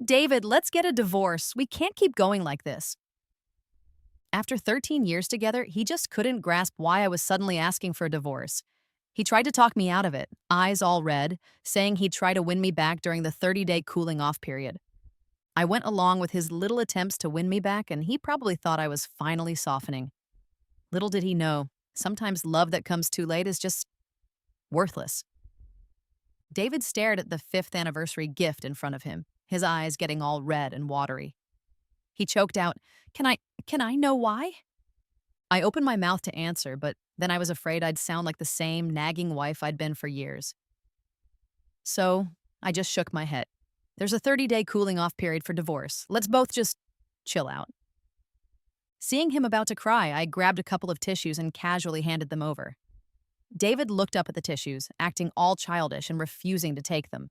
David, let's get a divorce. We can't keep going like this. After 13 years together, he just couldn't grasp why I was suddenly asking for a divorce. He tried to talk me out of it, eyes all red, saying he'd try to win me back during the 30-day cooling off period. I went along with his little attempts to win me back, and he probably thought I was finally softening. Little did he know, sometimes love that comes too late is just worthless. David stared at the fifth anniversary gift in front of him, his eyes getting all red and watery. He choked out, Can I, can I know why? I opened my mouth to answer, but then I was afraid I'd sound like the same nagging wife I'd been for years. So I just shook my head. There's a 30-day cooling off period for divorce. Let's both just chill out. Seeing him about to cry, I grabbed a couple of tissues and casually handed them over. David looked up at the tissues, acting all childish and refusing to take them.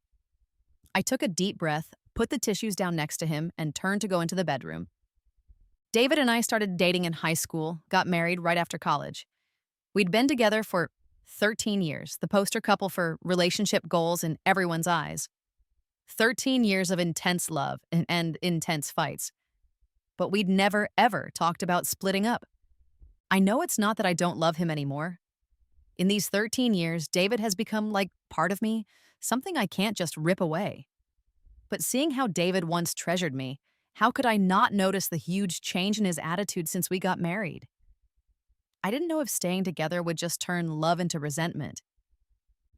I took a deep breath, put the tissues down next to him, and turned to go into the bedroom. David and I started dating in high school, got married right after college. We'd been together for 13 years, the poster couple for relationship goals in everyone's eyes. 13 years of intense love and intense fights. But we'd never, ever talked about splitting up. I know it's not that I don't love him anymore. In these 13 years, David has become like part of me, something I can't just rip away. But seeing how David once treasured me, how could I not notice the huge change in his attitude since we got married? I didn't know if staying together would just turn love into resentment.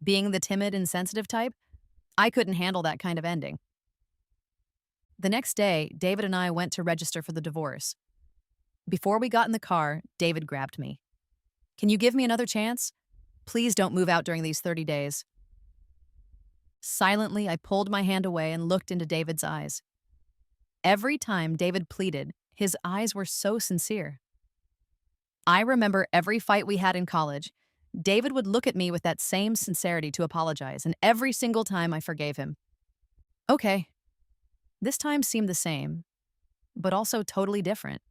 Being the timid and sensitive type, I couldn't handle that kind of ending. The next day, David and I went to register for the divorce. Before we got in the car, David grabbed me. Can you give me another chance? Please don't move out during these 30 days. Silently, I pulled my hand away and looked into David's eyes. Every time David pleaded, his eyes were so sincere. I remember every fight we had in college. David would look at me with that same sincerity to apologize, and every single time I forgave him. Okay. This time seemed the same, but also totally different.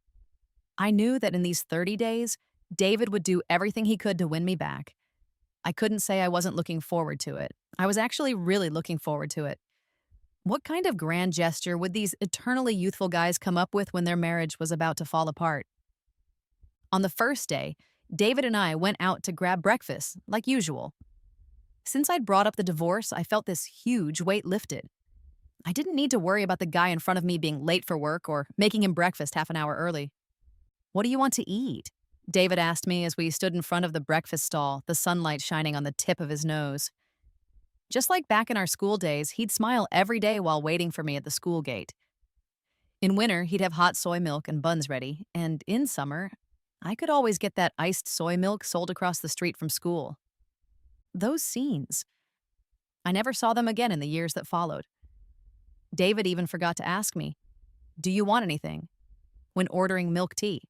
I knew that in these 30 days, David would do everything he could to win me back. I couldn't say I wasn't looking forward to it. I was actually really looking forward to it. What kind of grand gesture would these eternally youthful guys come up with when their marriage was about to fall apart? On the first day, David and I went out to grab breakfast, like usual. Since I'd brought up the divorce, I felt this huge weight lifted. I didn't need to worry about the guy in front of me being late for work or making him breakfast half an hour early. What do you want to eat? David asked me as we stood in front of the breakfast stall, the sunlight shining on the tip of his nose. Just like back in our school days, he'd smile every day while waiting for me at the school gate. In winter, he'd have hot soy milk and buns ready, and in summer, I could always get that iced soy milk sold across the street from school. Those scenes. I never saw them again in the years that followed. David even forgot to ask me, "Do you want anything?" when ordering milk tea.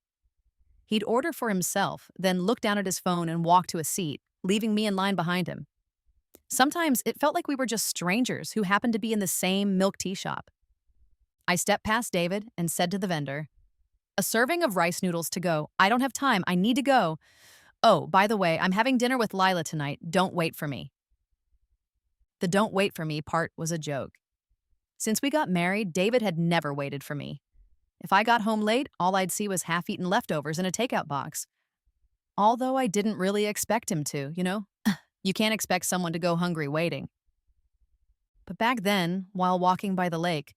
He'd order for himself, then look down at his phone and walk to a seat, leaving me in line behind him. Sometimes it felt like we were just strangers who happened to be in the same milk tea shop. I stepped past David and said to the vendor, "A serving of rice noodles to go. I don't have time. I need to go. Oh, by the way, I'm having dinner with Lila tonight. Don't wait for me." The "don't wait for me" part was a joke. Since we got married, David had never waited for me. If I got home late, all I'd see was half-eaten leftovers in a takeout box. Although I didn't really expect him to, you know? You can't expect someone to go hungry waiting. But back then, while walking by the lake,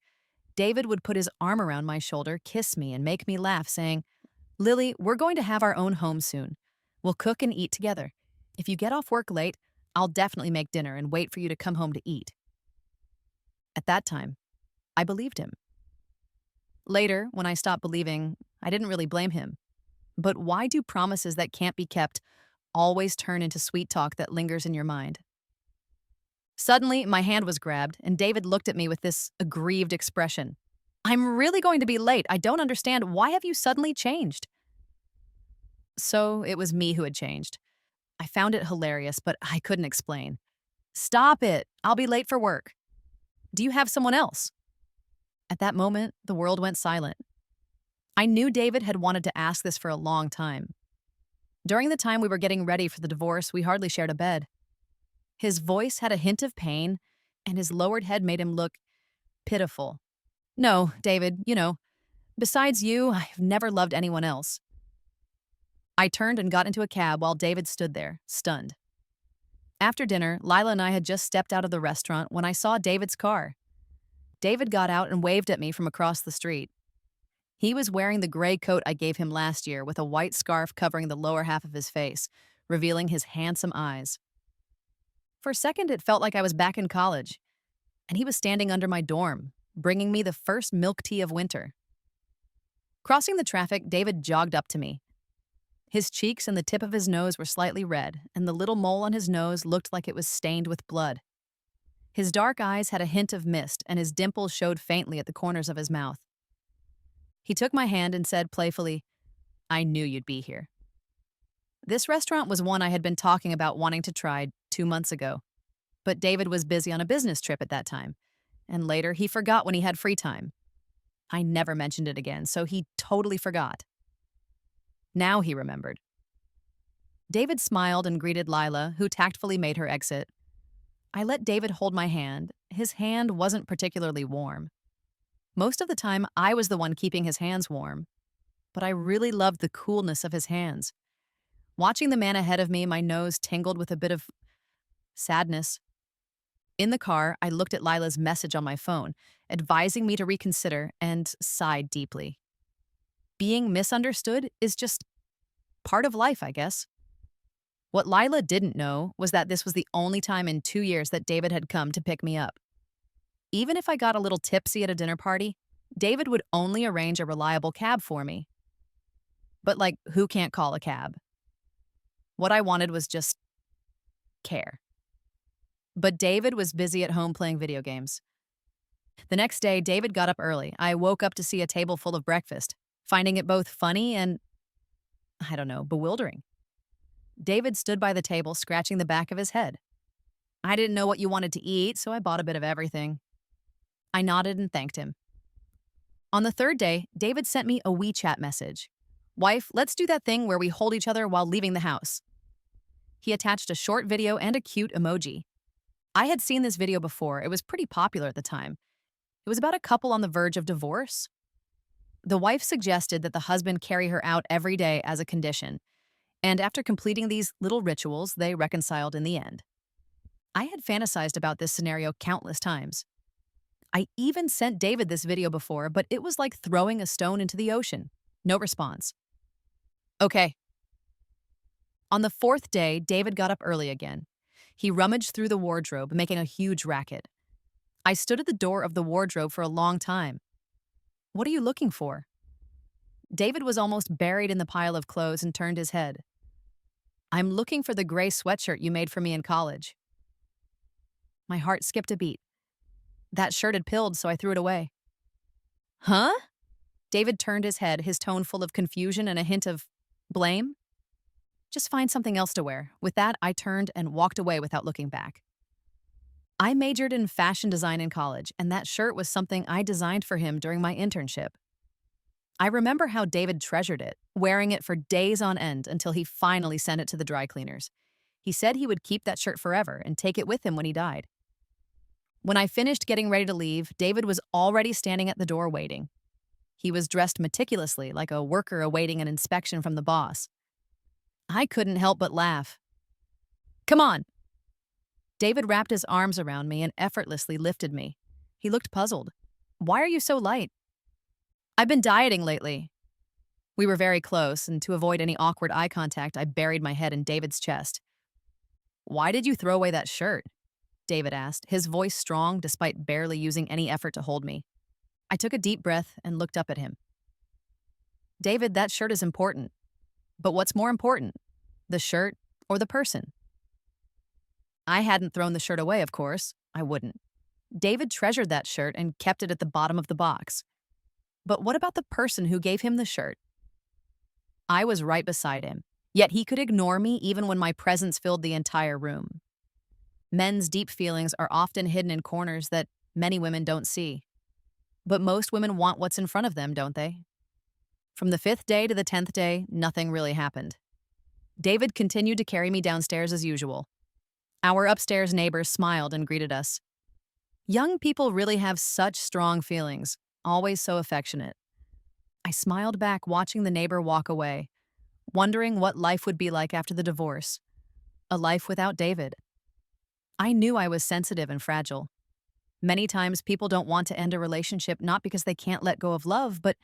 David would put his arm around my shoulder, kiss me, and make me laugh, saying, "Lily, we're going to have our own home soon. We'll cook and eat together. If you get off work late, I'll definitely make dinner and wait for you to come home to eat." At that time, I believed him. Later, when I stopped believing, I didn't really blame him. But why do promises that can't be kept always turn into sweet talk that lingers in your mind? Suddenly, my hand was grabbed, and David looked at me with this aggrieved expression. "I'm really going to be late. I don't understand. Why have you suddenly changed?" So it was me who had changed. I found it hilarious, but I couldn't explain. "Stop it. I'll be late for work. Do you have someone else?" At that moment, the world went silent. I knew David had wanted to ask this for a long time. During the time we were getting ready for the divorce, we hardly shared a bed. His voice had a hint of pain, and his lowered head made him look pitiful. No, David, besides you, I've never loved anyone else. I turned and got into a cab while David stood there, stunned. After dinner, Lila and I had just stepped out of the restaurant when I saw David's car. David got out and waved at me from across the street. He was wearing the gray coat I gave him last year with a white scarf covering the lower half of his face, revealing his handsome eyes. For a second, it felt like I was back in college, and he was standing under my dorm, bringing me the first milk tea of winter. Crossing the traffic, David jogged up to me. His cheeks and the tip of his nose were slightly red, and the little mole on his nose looked like it was stained with blood. His dark eyes had a hint of mist, and his dimples showed faintly at the corners of his mouth. He took my hand and said playfully, "I knew you'd be here." This restaurant was one I had been talking about wanting to try 2 months ago, but David was busy on a business trip at that time, and later he forgot when he had free time. I never mentioned it again, so he totally forgot. Now he remembered. David smiled and greeted Lila, who tactfully made her exit. I let David hold my hand. His hand wasn't particularly warm. Most of the time, I was the one keeping his hands warm, but I really loved the coolness of his hands. Watching the man ahead of me, my nose tingled with a bit of sadness. In the car, I looked at Lila's message on my phone, advising me to reconsider, and sighed deeply. Being misunderstood is just part of life, I guess. What Lila didn't know was that this was the only time in 2 years that David had come to pick me up. Even if I got a little tipsy at a dinner party, David would only arrange a reliable cab for me. But, who can't call a cab? What I wanted was just care. But David was busy at home playing video games. The next day, David got up early. I woke up to see a table full of breakfast, finding it both funny and, bewildering. David stood by the table, scratching the back of his head. I didn't know what you wanted to eat, so I bought a bit of everything. I nodded and thanked him. On the third day, David sent me a WeChat message. "Wife, let's do that thing where we hold each other while leaving the house." He attached a short video and a cute emoji. I had seen this video before. It was pretty popular at the time. It was about a couple on the verge of divorce. The wife suggested that the husband carry her out every day as a condition, and after completing these little rituals, they reconciled in the end. I had fantasized about this scenario countless times. I even sent David this video before, but it was like throwing a stone into the ocean. No response. Okay. On the fourth day, David got up early again. He rummaged through the wardrobe, making a huge racket. I stood at the door of the wardrobe for a long time. "What are you looking for?" David was almost buried in the pile of clothes and turned his head. "I'm looking for the gray sweatshirt you made for me in college." My heart skipped a beat. That shirt had pilled, so I threw it away. "Huh?" David turned his head, his tone full of confusion and a hint of blame. "Just find something else to wear." With that, I turned and walked away without looking back. I majored in fashion design in college, and that shirt was something I designed for him during my internship. I remember how David treasured it, wearing it for days on end until he finally sent it to the dry cleaners. He said he would keep that shirt forever and take it with him when he died. When I finished getting ready to leave, David was already standing at the door waiting. He was dressed meticulously, like a worker awaiting an inspection from the boss. I couldn't help but laugh. "Come on." David wrapped his arms around me and effortlessly lifted me. He looked puzzled. "Why are you so light?" "I've been dieting lately." We were very close, and to avoid any awkward eye contact, I buried my head in David's chest. "Why did you throw away that shirt?" David asked, his voice strong despite barely using any effort to hold me. I took a deep breath and looked up at him. "David, that shirt is important. But what's more important, the shirt or the person?" I hadn't thrown the shirt away, of course. I wouldn't. David treasured that shirt and kept it at the bottom of the box. But what about the person who gave him the shirt? I was right beside him, yet he could ignore me even when my presence filled the entire room. Men's deep feelings are often hidden in corners that many women don't see. But most women want what's in front of them, don't they? From the 5th day to the 10th day, nothing really happened. David continued to carry me downstairs as usual. Our upstairs neighbors smiled and greeted us. Young people really have such strong feelings, always so affectionate. I smiled back, watching the neighbor walk away, wondering what life would be like after the divorce. A life without David. I knew I was sensitive and fragile. Many times people don't want to end a relationship not because they can't let go of love, but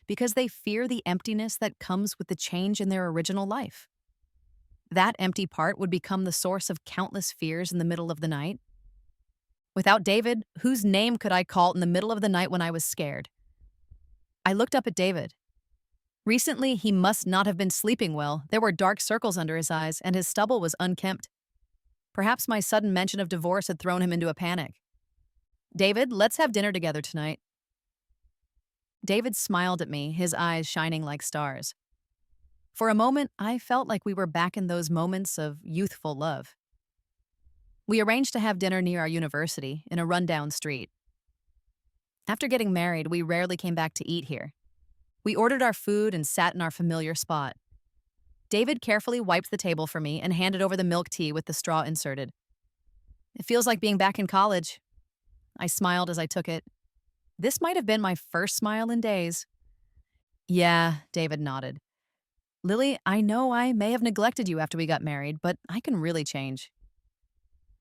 because they fear the emptiness that comes with the change in their original life. That empty part would become the source of countless fears in the middle of the night. Without David, whose name could I call in the middle of the night when I was scared? I looked up at David. Recently, he must not have been sleeping well. There were dark circles under his eyes, and his stubble was unkempt. Perhaps my sudden mention of divorce had thrown him into a panic. David, let's have dinner together tonight. David smiled at me, his eyes shining like stars. For a moment, I felt like we were back in those moments of youthful love. We arranged to have dinner near our university, in a rundown street. After getting married, we rarely came back to eat here. We ordered our food and sat in our familiar spot. David carefully wiped the table for me and handed over the milk tea with the straw inserted. It feels like being back in college. I smiled as I took it. This might have been my first smile in days. Yeah, David nodded. Lily, I know I may have neglected you after we got married, but I can really change.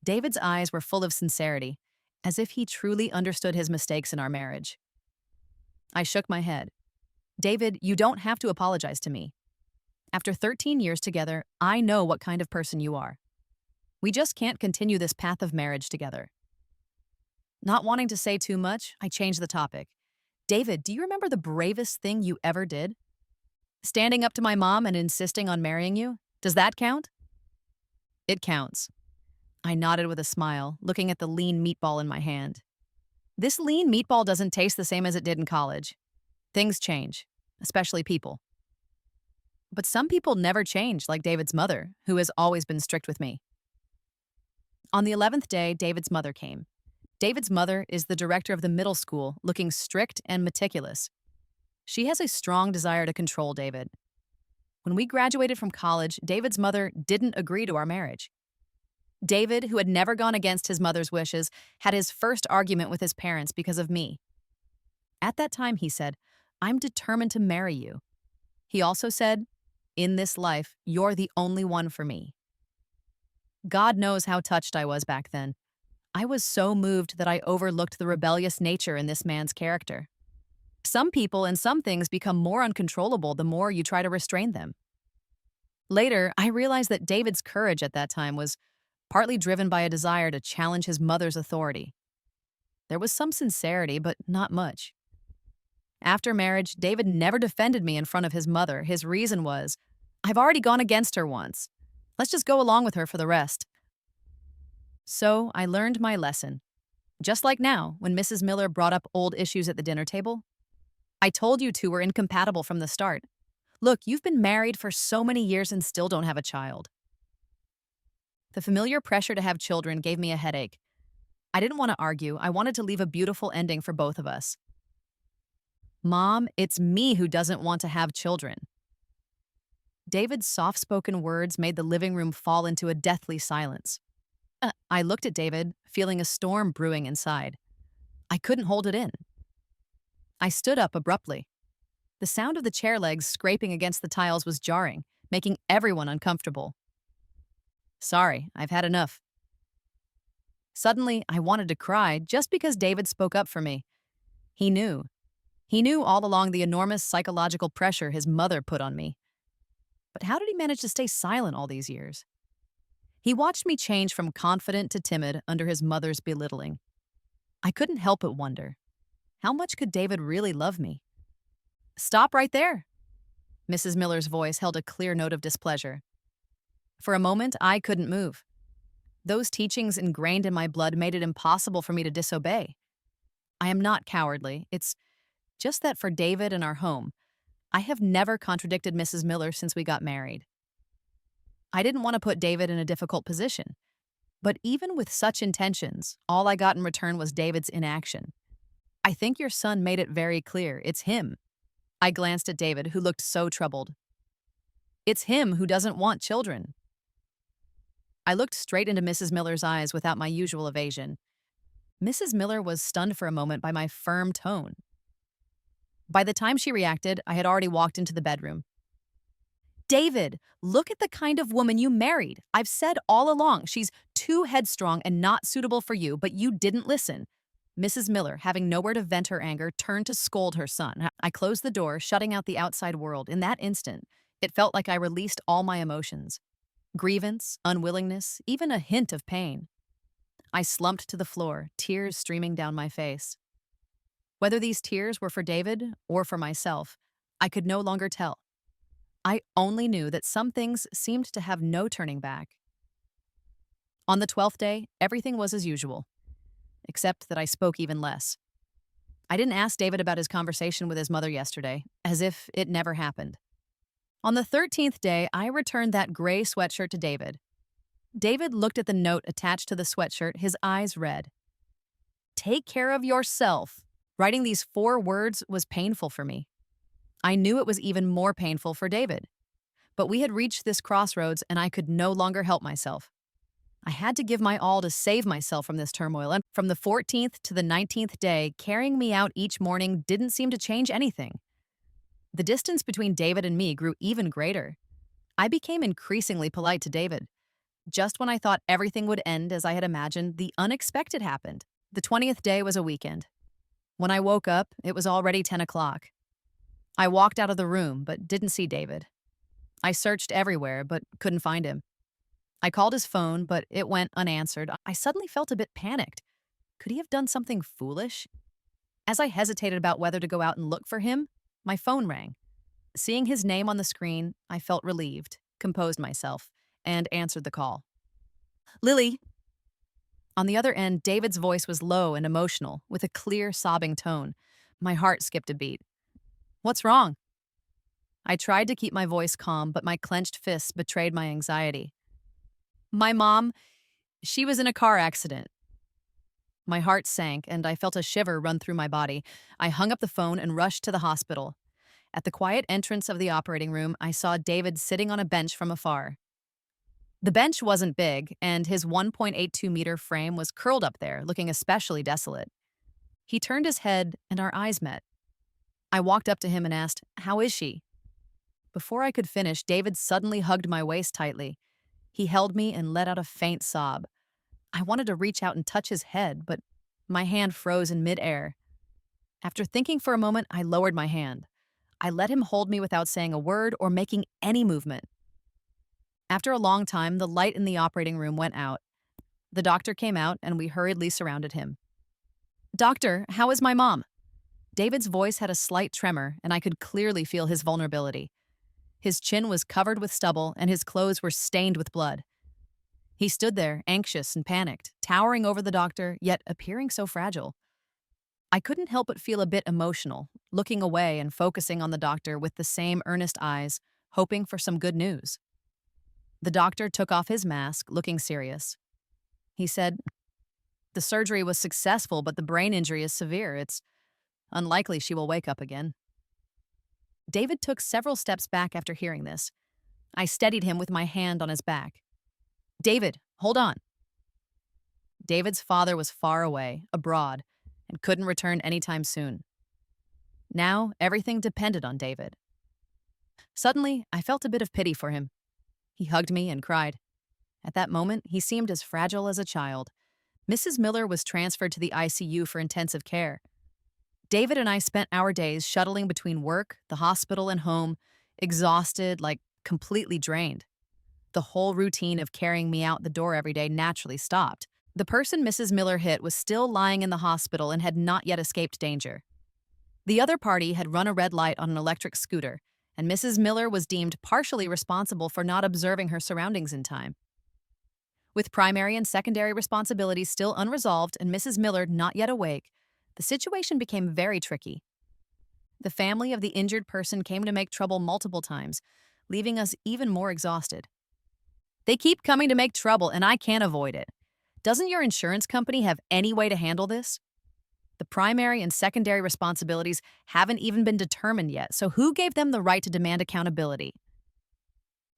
David's eyes were full of sincerity, as if he truly understood his mistakes in our marriage. I shook my head. David, you don't have to apologize to me. After 13 years together, I know what kind of person you are. We just can't continue this path of marriage together. Not wanting to say too much, I changed the topic. David, do you remember the bravest thing you ever did? Standing up to my mom and insisting on marrying you? Does that count? It counts. I nodded with a smile, looking at the lean meatball in my hand. This lean meatball doesn't taste the same as it did in college. Things change, especially people. But some people never change, like David's mother, who has always been strict with me. On the 11th day, David's mother came. David's mother is the director of the middle school, looking strict and meticulous. She has a strong desire to control David. When we graduated from college, David's mother didn't agree to our marriage. David, who had never gone against his mother's wishes, had his first argument with his parents because of me. At that time, he said, I'm determined to marry you. He also said, in this life, you're the only one for me. God knows how touched I was back then. I was so moved that I overlooked the rebellious nature in this man's character. Some people and some things become more uncontrollable the more you try to restrain them. Later, I realized that David's courage at that time was partly driven by a desire to challenge his mother's authority. There was some sincerity, but not much. After marriage, David never defended me in front of his mother. His reason was, I've already gone against her once. Let's just go along with her for the rest. So I learned my lesson. Just like now, when Mrs. Miller brought up old issues at the dinner table. I told you two were incompatible from the start. Look, you've been married for so many years and still don't have a child. The familiar pressure to have children gave me a headache. I didn't want to argue. I wanted to leave a beautiful ending for both of us. Mom, it's me who doesn't want to have children. David's soft-spoken words made the living room fall into a deathly silence. I looked at David, feeling a storm brewing inside. I couldn't hold it in. I stood up abruptly. The sound of the chair legs scraping against the tiles was jarring, making everyone uncomfortable. Sorry, I've had enough. Suddenly, I wanted to cry just because David spoke up for me. He knew. He knew all along the enormous psychological pressure his mother put on me. But how did he manage to stay silent all these years? He watched me change from confident to timid under his mother's belittling. I couldn't help but wonder, how much could David really love me? Stop right there. Mrs. Miller's voice held a clear note of displeasure. For a moment, I couldn't move. Those teachings ingrained in my blood made it impossible for me to disobey. I am not cowardly. It's just that for David and our home, I have never contradicted Mrs. Miller since we got married. I didn't want to put David in a difficult position. But even with such intentions, all I got in return was David's inaction. I think your son made it very clear. It's him. I glanced at David, who looked so troubled. It's him who doesn't want children. I looked straight into Mrs. Miller's eyes without my usual evasion. Mrs. Miller was stunned for a moment by my firm tone. By the time she reacted, I had already walked into the bedroom. David, look at the kind of woman you married. I've said all along she's too headstrong and not suitable for you, but you didn't listen. Mrs. Miller, having nowhere to vent her anger, turned to scold her son. I closed the door, shutting out the outside world. In that instant, it felt like I released all my emotions: grievance, unwillingness, even a hint of pain. I slumped to the floor, tears streaming down my face. Whether these tears were for David or for myself, I could no longer tell. I only knew that some things seemed to have no turning back. On the 12th day, everything was as usual, except that I spoke even less. I didn't ask David about his conversation with his mother yesterday, as if it never happened. On the 13th day, I returned that gray sweatshirt to David. David looked at the note attached to the sweatshirt, his eyes red. Take care of yourself. Writing these 4 words was painful for me. I knew it was even more painful for David. But we had reached this crossroads and I could no longer help myself. I had to give my all to save myself from this turmoil, and from the 14th to the 19th day, carrying me out each morning didn't seem to change anything. The distance between David and me grew even greater. I became increasingly polite to David. Just when I thought everything would end as I had imagined, the unexpected happened. The 20th day was a weekend. When I woke up, it was already 10 o'clock. I walked out of the room, but didn't see David. I searched everywhere, but couldn't find him. I called his phone, but it went unanswered. I suddenly felt a bit panicked. Could he have done something foolish? As I hesitated about whether to go out and look for him, my phone rang. Seeing his name on the screen, I felt relieved, composed myself, and answered the call. Lily. On the other end, David's voice was low and emotional, with a clear, sobbing tone. My heart skipped a beat. What's wrong? I tried to keep my voice calm, but my clenched fists betrayed my anxiety. My mom, she was in a car accident. My heart sank, and I felt a shiver run through my body. I hung up the phone and rushed to the hospital. At the quiet entrance of the operating room, I saw David sitting on a bench from afar. The bench wasn't big, and his 1.82-meter frame was curled up there, looking especially desolate. He turned his head, and our eyes met. I walked up to him and asked, "How is she?" Before I could finish, David suddenly hugged my waist tightly. He held me and let out a faint sob. I wanted to reach out and touch his head, but my hand froze in midair. After thinking for a moment, I lowered my hand. I let him hold me without saying a word or making any movement. After a long time, the light in the operating room went out. The doctor came out, and we hurriedly surrounded him. Doctor, how is my mom? David's voice had a slight tremor, and I could clearly feel his vulnerability. His chin was covered with stubble, and his clothes were stained with blood. He stood there, anxious and panicked, towering over the doctor, yet appearing so fragile. I couldn't help but feel a bit emotional, looking away and focusing on the doctor with the same earnest eyes, hoping for some good news. The doctor took off his mask, looking serious. He said, "The surgery was successful, but the brain injury is severe. It's unlikely she will wake up again." David took several steps back after hearing this. I steadied him with my hand on his back. David, hold on. David's father was far away, abroad, and couldn't return anytime soon. Now, everything depended on David. Suddenly, I felt a bit of pity for him. He hugged me and cried. At that moment, he seemed as fragile as a child. Mrs. Miller was transferred to the ICU for intensive care. David and I spent our days shuttling between work, the hospital, and home, exhausted, like completely drained. The whole routine of carrying me out the door every day naturally stopped. The person Mrs. Miller hit was still lying in the hospital and had not yet escaped danger. The other party had run a red light on an electric scooter, and Mrs. Miller was deemed partially responsible for not observing her surroundings in time. With primary and secondary responsibilities still unresolved and Mrs. Miller not yet awake, the situation became very tricky. The family of the injured person came to make trouble multiple times, leaving us even more exhausted. They keep coming to make trouble, and I can't avoid it. Doesn't your insurance company have any way to handle this? The primary and secondary responsibilities haven't even been determined yet, so who gave them the right to demand accountability?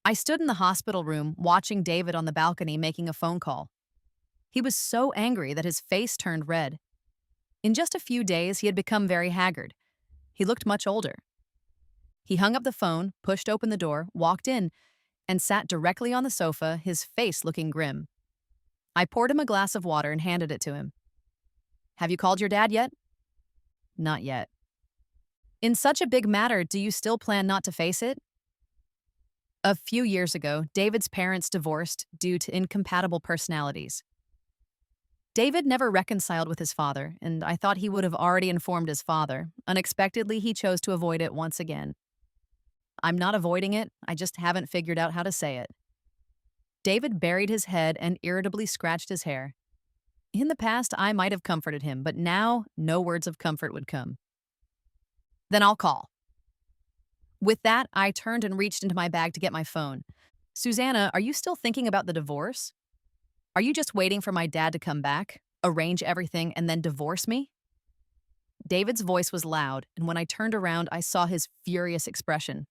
I stood in the hospital room, watching David on the balcony making a phone call. He was so angry that his face turned red. In just a few days, he had become very haggard. He looked much older. He hung up the phone, pushed open the door, walked in, and sat directly on the sofa, his face looking grim. I poured him a glass of water and handed it to him. Have you called your dad yet? Not yet. In such a big matter, do you still plan not to face it? A few years ago, David's parents divorced due to incompatible personalities. David never reconciled with his father, and I thought he would have already informed his father. Unexpectedly, he chose to avoid it once again. I'm not avoiding it, I just haven't figured out how to say it. David buried his head and irritably scratched his hair. In the past, I might have comforted him, but now, no words of comfort would come. Then I'll call. With that, I turned and reached into my bag to get my phone. Susanna, are you still thinking about the divorce? Are you just waiting for my dad to come back, arrange everything, and then divorce me? David's voice was loud, and when I turned around, I saw his furious expression.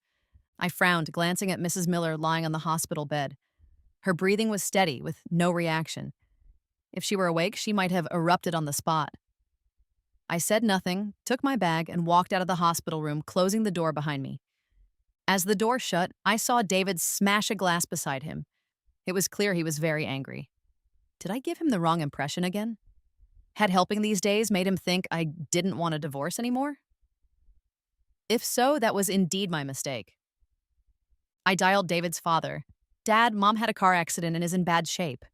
I frowned, glancing at Mrs. Miller lying on the hospital bed. Her breathing was steady, with no reaction. If she were awake, she might have erupted on the spot. I said nothing, took my bag, and walked out of the hospital room, closing the door behind me. As the door shut, I saw David smash a glass beside him. It was clear he was very angry. Did I give him the wrong impression again? Had helping these days made him think I didn't want a divorce anymore? If so, that was indeed my mistake. I dialed David's father. Dad, Mom had a car accident and is in bad shape.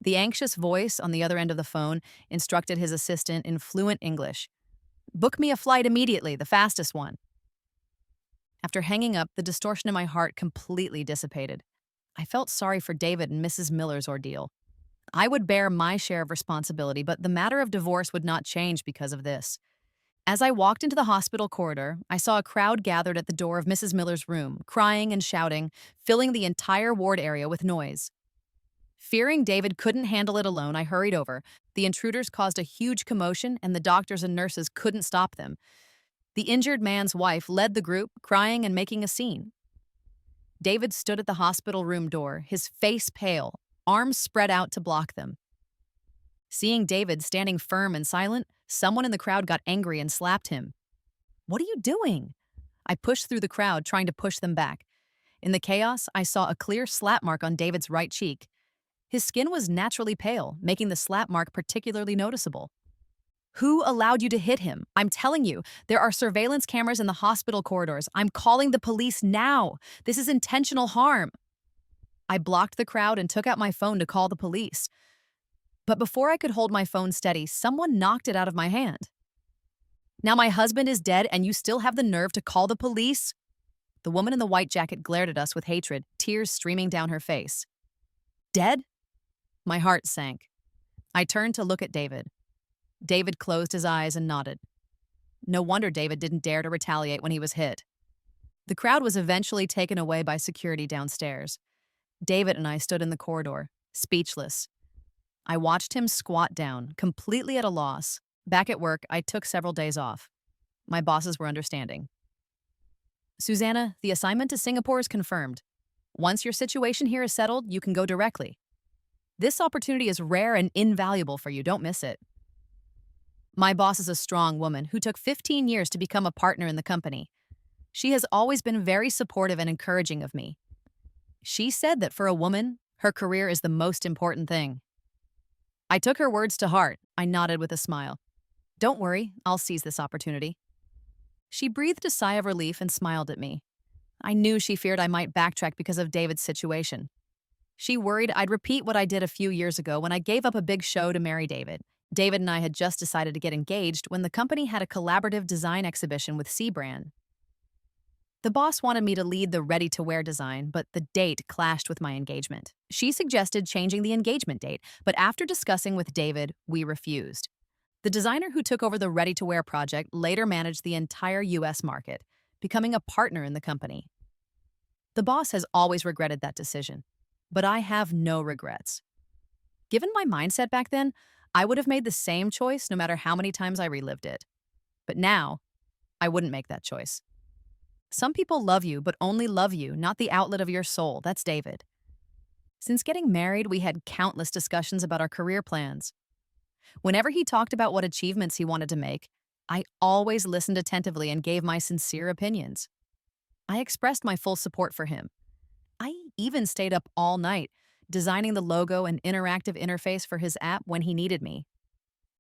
The anxious voice on the other end of the phone instructed his assistant in fluent English. Book me a flight immediately, the fastest one. After hanging up, the distortion in my heart completely dissipated. I felt sorry for David and Mrs. Miller's ordeal. I would bear my share of responsibility, but the matter of divorce would not change because of this. As I walked into the hospital corridor, I saw a crowd gathered at the door of Mrs. Miller's room, crying and shouting, filling the entire ward area with noise. Fearing David couldn't handle it alone, I hurried over. The intruders caused a huge commotion, and the doctors and nurses couldn't stop them. The injured man's wife led the group, crying and making a scene. David stood at the hospital room door, his face pale, arms spread out to block them. Seeing David standing firm and silent, someone in the crowd got angry and slapped him. What are you doing? I pushed through the crowd, trying to push them back. In the chaos, I saw a clear slap mark on David's right cheek. His skin was naturally pale, making the slap mark particularly noticeable. Who allowed you to hit him? I'm telling you, there are surveillance cameras in the hospital corridors. I'm calling the police now. This is intentional harm. I blocked the crowd and took out my phone to call the police. But before I could hold my phone steady, someone knocked it out of my hand. Now my husband is dead and you still have the nerve to call the police? The woman in the white jacket glared at us with hatred, tears streaming down her face. Dead? My heart sank. I turned to look at David. David closed his eyes and nodded. No wonder David didn't dare to retaliate when he was hit. The crowd was eventually taken away by security downstairs. David and I stood in the corridor, speechless. I watched him squat down, completely at a loss. Back at work, I took several days off. My bosses were understanding. Susanna, the assignment to Singapore is confirmed. Once your situation here is settled, you can go directly. This opportunity is rare and invaluable for you. Don't miss it. My boss is a strong woman who took 15 years to become a partner in the company. She has always been very supportive and encouraging of me. She said that for a woman, her career is the most important thing. I took her words to heart. I nodded with a smile. Don't worry, I'll seize this opportunity. She breathed a sigh of relief and smiled at me. I knew she feared I might backtrack because of David's situation. She worried I'd repeat what I did a few years ago when I gave up a big show to marry David. David and I had just decided to get engaged when the company had a collaborative design exhibition with C-Brand. The boss wanted me to lead the ready-to-wear design, but the date clashed with my engagement. She suggested changing the engagement date, but after discussing with David, we refused. The designer who took over the ready-to-wear project later managed the entire U.S. market, becoming a partner in the company. The boss has always regretted that decision, but I have no regrets. Given my mindset back then, I would have made the same choice no matter how many times I relived it. But now, I wouldn't make that choice. Some people love you, but only love you, not the outlet of your soul. That's David. Since getting married, we had countless discussions about our career plans. Whenever he talked about what achievements he wanted to make, I always listened attentively and gave my sincere opinions. I expressed my full support for him. I even stayed up all night, designing the logo and interactive interface for his app when he needed me.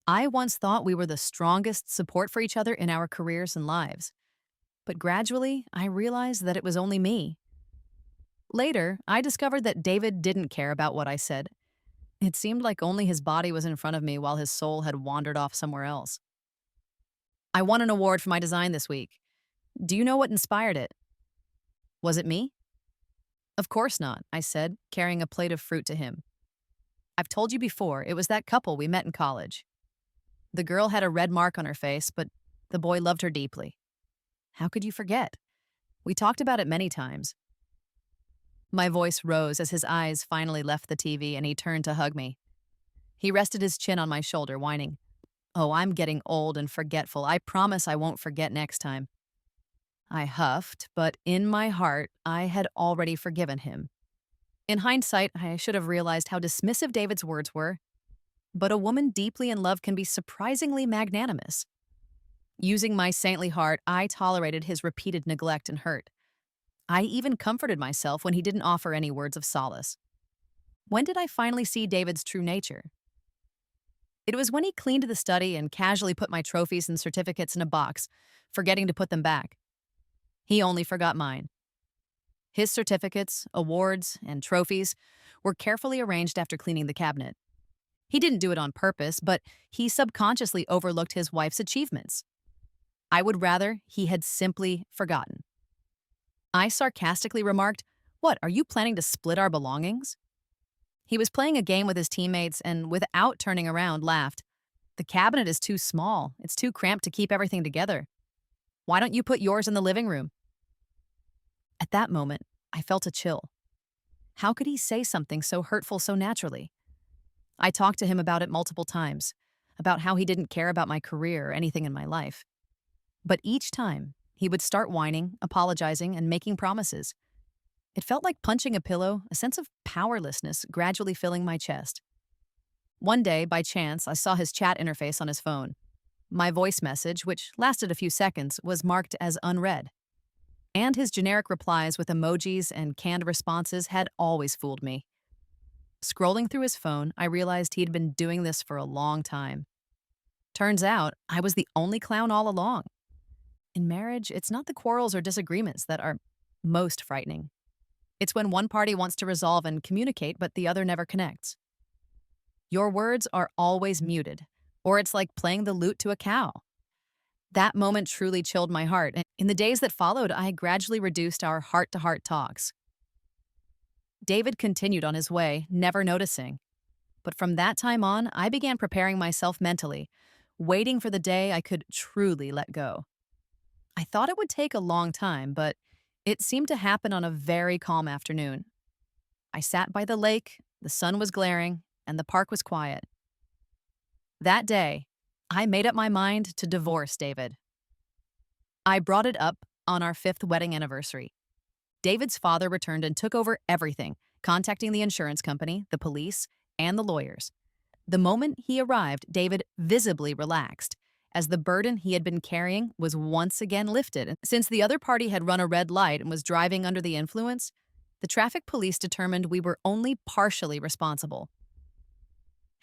I once thought we were the strongest support for each other in our careers and lives. But gradually, I realized that it was only me. Later, I discovered that David didn't care about what I said. It seemed like only his body was in front of me while his soul had wandered off somewhere else. I won an award for my design this week. Do you know what inspired it? Was it me? Of course not, I said, carrying a plate of fruit to him. I've told you before, it was that couple we met in college. The girl had a red mark on her face, but the boy loved her deeply. How could you forget? We talked about it many times. My voice rose as his eyes finally left the TV and he turned to hug me. He rested his chin on my shoulder, whining, "Oh, I'm getting old and forgetful. I promise I won't forget next time." I huffed, but in my heart, I had already forgiven him. In hindsight, I should have realized how dismissive David's words were. But a woman deeply in love can be surprisingly magnanimous. Using my saintly heart, I tolerated his repeated neglect and hurt. I even comforted myself when he didn't offer any words of solace. When did I finally see David's true nature? It was when he cleaned the study and casually put my trophies and certificates in a box, forgetting to put them back. He only forgot mine. His certificates, awards, and trophies were carefully arranged after cleaning the cabinet. He didn't do it on purpose, but he subconsciously overlooked his wife's achievements. I would rather he had simply forgotten. I sarcastically remarked, "What, are you planning to split our belongings?" He was playing a game with his teammates and, without turning around, laughed. "The cabinet is too small. It's too cramped to keep everything together. Why don't you put yours in the living room?" At that moment, I felt a chill. How could he say something so hurtful so naturally? I talked to him about it multiple times, about how he didn't care about my career or anything in my life. But each time, he would start whining, apologizing, and making promises. It felt like punching a pillow, a sense of powerlessness gradually filling my chest. One day, by chance, I saw his chat interface on his phone. My voice message, which lasted a few seconds, was marked as unread. And his generic replies with emojis and canned responses had always fooled me. Scrolling through his phone, I realized he'd been doing this for a long time. Turns out, I was the only clown all along. In marriage, it's not the quarrels or disagreements that are most frightening. It's when one party wants to resolve and communicate, but the other never connects. Your words are always muted, or it's like playing the lute to a cow. That moment truly chilled my heart, and in the days that followed, I gradually reduced our heart-to-heart talks. David continued on his way, never noticing. But from that time on, I began preparing myself mentally, waiting for the day I could truly let go. I thought it would take a long time, but it seemed to happen on a very calm afternoon. I sat by the lake, the sun was glaring, and the park was quiet. That day, I made up my mind to divorce David. I brought it up on our 5th wedding anniversary. David's father returned and took over everything, contacting the insurance company, the police, and the lawyers. The moment he arrived, David visibly relaxed, as the burden he had been carrying was once again lifted. Since the other party had run a red light and was driving under the influence, the traffic police determined we were only partially responsible.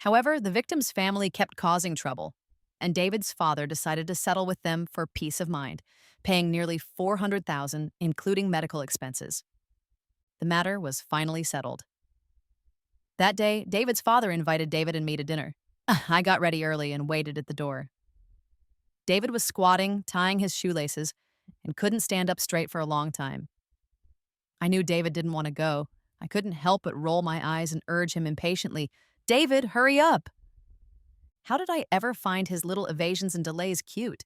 However, the victim's family kept causing trouble, and David's father decided to settle with them for peace of mind, paying nearly $400,000, including medical expenses. The matter was finally settled. That day, David's father invited David and me to dinner. I got ready early and waited at the door. David was squatting, tying his shoelaces, and couldn't stand up straight for a long time. I knew David didn't want to go. I couldn't help but roll my eyes and urge him impatiently, "David, hurry up!" How did I ever find his little evasions and delays cute?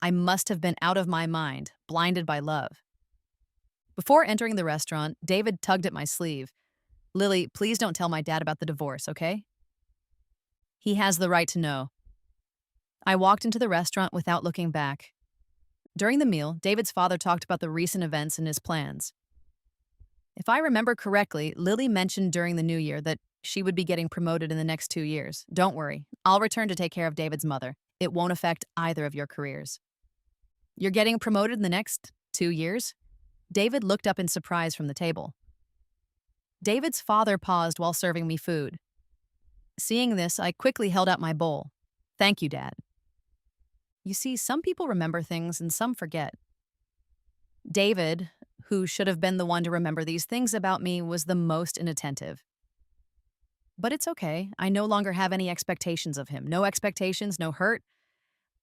I must have been out of my mind, blinded by love. Before entering the restaurant, David tugged at my sleeve. "Lily, please don't tell my dad about the divorce, okay?" "He has the right to know." I walked into the restaurant without looking back. During the meal, David's father talked about the recent events and his plans. If I remember correctly, Lily mentioned during the new year that she would be getting promoted in the next 2 years. "Don't worry, I'll return to take care of David's mother. it won't affect either of your careers. You're getting promoted in the next 2 years? David looked up in surprise from the table. David's father paused while serving me food. Seeing this, I quickly held out my bowl. Thank you, Dad. You see, some people remember things and some forget. David, who should have been the one to remember these things about me, was the most inattentive. But it's okay. I no longer have any expectations of him. No expectations, no hurt.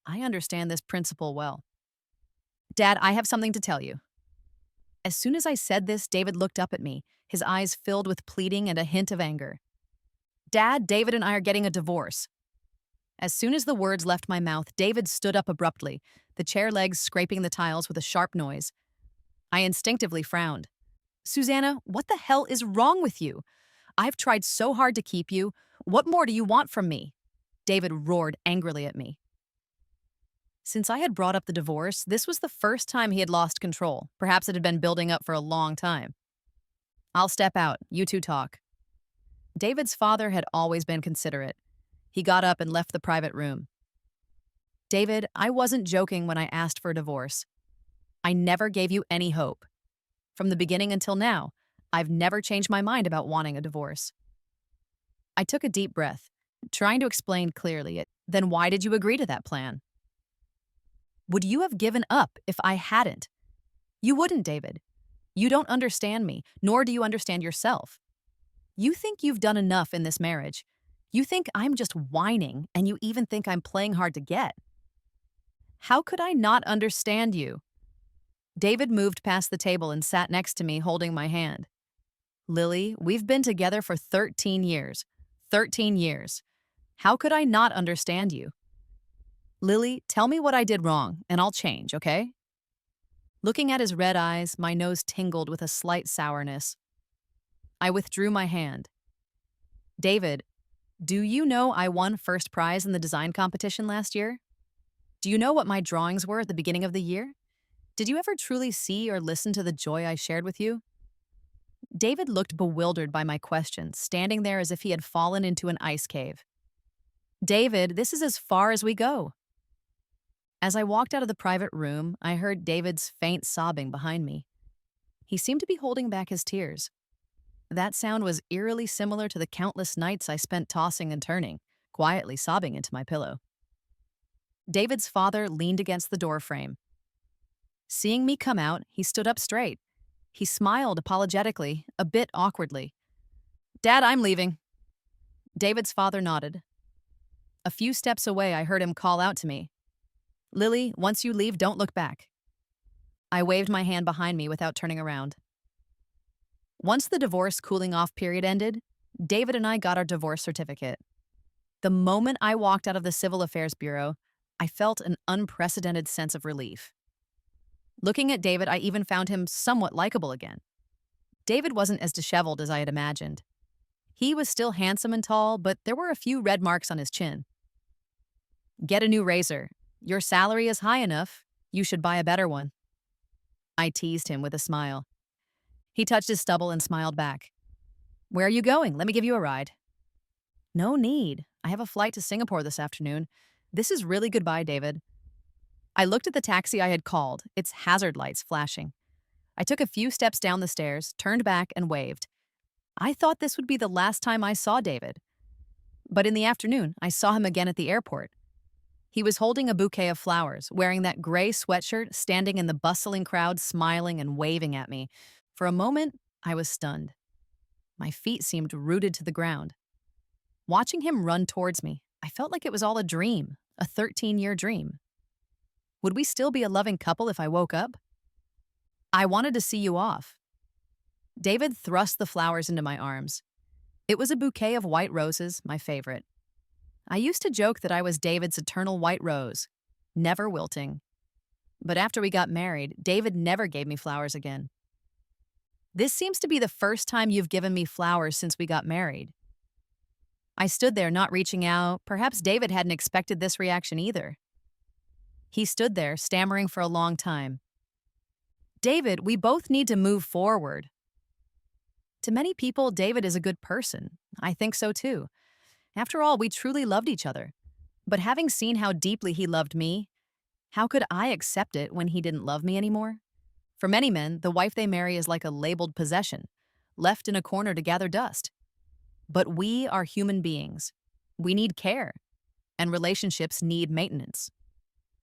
I understand this principle well. Dad, I have something to tell you. As soon as I said this, David looked up at me, his eyes filled with pleading and a hint of anger. Dad, David and I are getting a divorce. As soon as the words left my mouth, David stood up abruptly, the chair legs scraping the tiles with a sharp noise. I instinctively frowned. Susanna, what the hell is wrong with you? I've tried so hard to keep you. What more do you want from me? David roared angrily at me. Since I had brought up the divorce, this was the first time he had lost control. Perhaps it had been building up for a long time. I'll step out. You two talk. David's father had always been considerate. He got up and left the private room. David, I wasn't joking when I asked for a divorce. I never gave you any hope. From the beginning until now, I've never changed my mind about wanting a divorce. I took a deep breath, trying to explain clearly. Then why did you agree to that plan? Would you have given up if I hadn't? You wouldn't, David. You don't understand me, nor do you understand yourself. You think you've done enough in this marriage. You think I'm just whining, and you even think I'm playing hard to get. How could I not understand you? David moved past the table and sat next to me, holding my hand. Lily, we've been together for 13 years. 13 years. How could I not understand you? Lily, tell me what I did wrong, and I'll change, okay? Looking at his red eyes, my nose tingled with a slight sourness. I withdrew my hand. David, do you know I won first prize in the design competition last year? Do you know what my drawings were at the beginning of the year? Did you ever truly see or listen to the joy I shared with you? David looked bewildered by my question, standing there as if he had fallen into an ice cave. David, this is as far as we go. As I walked out of the private room, I heard David's faint sobbing behind me. He seemed to be holding back his tears. That sound was eerily similar to the countless nights I spent tossing and turning, quietly sobbing into my pillow. David's father leaned against the doorframe. Seeing me come out, he stood up straight. He smiled apologetically, a bit awkwardly. Dad, I'm leaving. David's father nodded. A few steps away, I heard him call out to me. Lily, once you leave, don't look back. I waved my hand behind me without turning around. Once the divorce cooling off period ended, David and I got our divorce certificate. The moment I walked out of the Civil Affairs Bureau, I felt an unprecedented sense of relief. Looking at David, I even found him somewhat likable again. David wasn't as disheveled as I had imagined. He was still handsome and tall, but there were a few red marks on his chin. Get a new razor. Your salary is high enough. You should buy a better one. I teased him with a smile. He touched his stubble and smiled back. Where are you going? Let me give you a ride. No need. I have a flight to Singapore this afternoon. This is really goodbye, David. I looked at the taxi I had called, its hazard lights flashing. I took a few steps down the stairs, turned back, and waved. I thought this would be the last time I saw David. But in the afternoon, I saw him again at the airport. He was holding a bouquet of flowers, wearing that gray sweatshirt, standing in the bustling crowd, smiling and waving at me. For a moment, I was stunned. My feet seemed rooted to the ground. Watching him run towards me, I felt like it was all a dream, a 13-year dream. Would we still be a loving couple if I woke up? I wanted to see you off. David thrust the flowers into my arms. It was a bouquet of white roses, my favorite. I used to joke that I was David's eternal white rose, never wilting. But after we got married, David never gave me flowers again. This seems to be the first time you've given me flowers since we got married. I stood there not reaching out. Perhaps David hadn't expected this reaction either. He stood there, stammering for a long time. David, we both need to move forward. To many people, David is a good person. I think so too. After all, we truly loved each other. But having seen how deeply he loved me, how could I accept it when he didn't love me anymore? For many men, the wife they marry is like a labeled possession, left in a corner to gather dust. But we are human beings. We need care, and relationships need maintenance.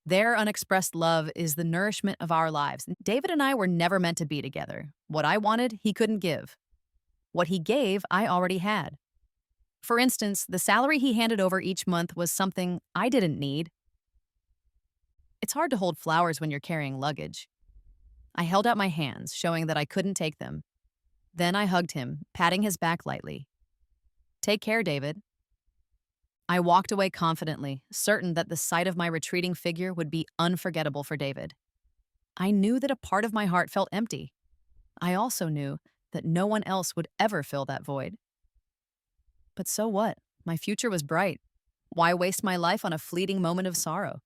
Their unexpressed love is the nourishment of our lives. David and I were never meant to be together. What I wanted, he couldn't give. What he gave, I already had. For instance, the salary he handed over each month was something I didn't need. It's hard to hold flowers when you're carrying luggage. I held out my hands, showing that I couldn't take them. Then I hugged him, patting his back lightly. Take care, David. I walked away confidently, certain that the sight of my retreating figure would be unforgettable for David. I knew that a part of my heart felt empty. I also knew that no one else would ever fill that void. But so what? My future was bright. Why waste my life on a fleeting moment of sorrow?